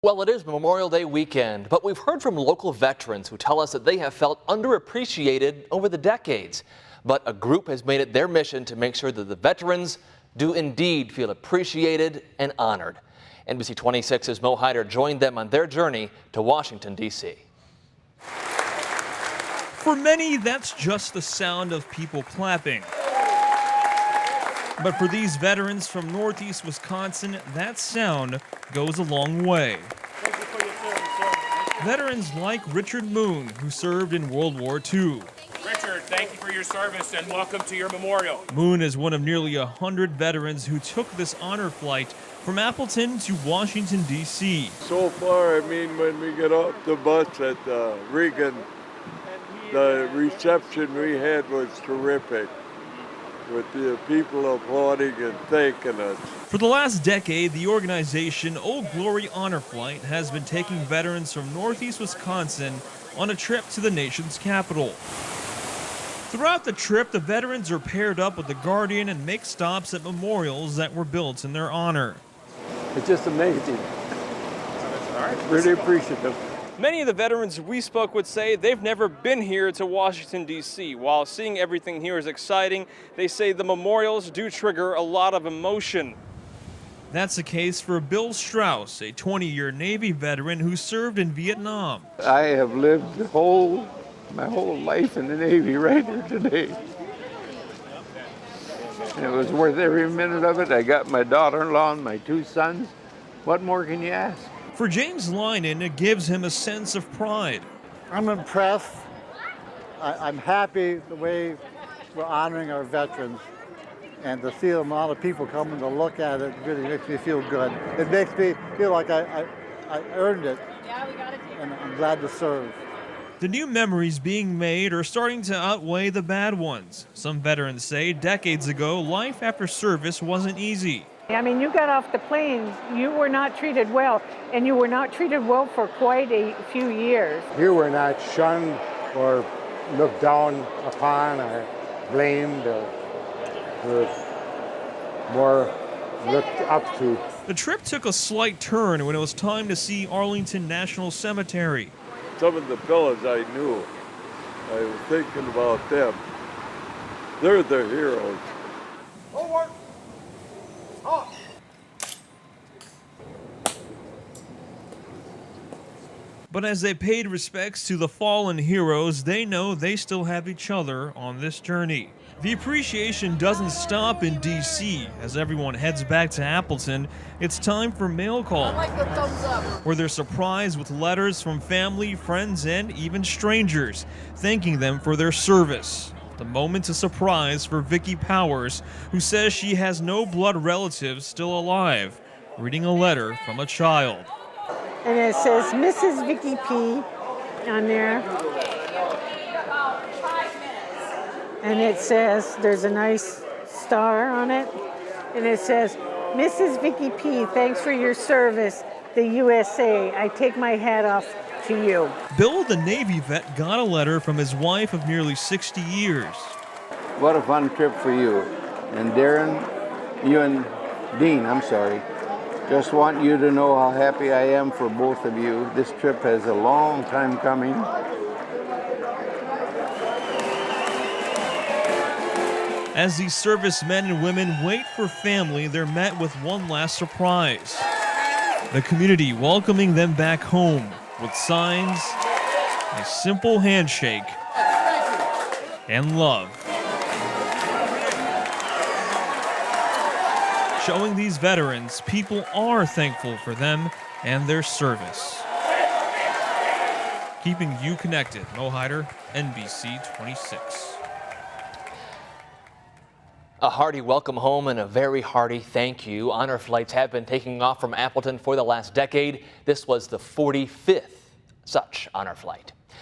Well, it is Memorial Day weekend, but we've heard from local veterans who tell us that they have felt underappreciated over the decades. But a group has made it their mission to make sure that the veterans do indeed feel appreciated and honored. NBC 26's Mo Hyder joined them on their journey to Washington, D.C. For many, that's just the sound of people clapping. But for these veterans from Northeast Wisconsin, that sound goes a long way. Thank you for your service, sir. Veterans like Richard Moon, who served in World War II. Richard, thank you for your service and welcome to your memorial. Moon is one of nearly 100 veterans who took this honor flight from Appleton to Washington, D.C. So far, when we get off the bus at Reagan, the reception we had was terrific, with the people applauding and thanking us. For the last decade, the organization Old Glory Honor Flight has been taking veterans from Northeast Wisconsin on a trip to the nation's capital. Throughout the trip, the veterans are paired up with the Guardian and make stops at memorials that were built in their honor. It's just amazing. Really appreciative. Many of the veterans we spoke with say they've never been here to Washington, D.C. While seeing everything here is exciting, they say the memorials do trigger a lot of emotion. That's the case for Bill Strauss, a 20-year Navy veteran who served in Vietnam. I have lived my whole life in the Navy right here today. And it was worth every minute of it. I got my daughter-in-law and my two sons. What more can you ask? For James Linen, it gives him a sense of pride. I'm impressed. I'm happy the way we're honoring our veterans. And to see a lot of people coming to look at it really makes me feel good. It makes me feel like I earned it. And I'm glad to serve. The new memories being made are starting to outweigh the bad ones. Some veterans say decades ago, life after service wasn't easy. I mean, you got off the plane, you were not treated well, and you were not treated well for quite a few years. You were not shunned or looked down upon or blamed or were more looked up to. The trip took a slight turn when it was time to see Arlington National Cemetery. Some of the fellas I knew, I was thinking about them. They're the heroes. But as they paid respects to the fallen heroes, they know they still have each other on this journey. The appreciation doesn't stop in D.C. As everyone heads back to Appleton, it's time for mail call, where they're surprised with letters from family, friends, and even strangers, thanking them for their service. The moment of surprise for Vicki Powers, who says she has no blood relatives still alive, reading a letter from a child. And it says Mrs. Vicki P. on there. And it says, there's a nice star on it. And it says, Mrs. Vicki P., thanks for your service, the USA. I take my hat off to you. Bill, the Navy vet, got a letter from his wife of nearly 60 years. What a fun trip for you. And Darren, you and Dean, just want you to know how happy I am for both of you. This trip has a long time coming. As these servicemen and women wait for family, they're met with one last surprise. The community welcoming them back home with signs, a simple handshake, and love. Showing these veterans people are thankful for them and their service. Keeping you connected, Mo Hyder, NBC 26. A hearty welcome home and a very hearty thank you. Honor flights have been taking off from Appleton for the last decade. This was the 45th such honor flight.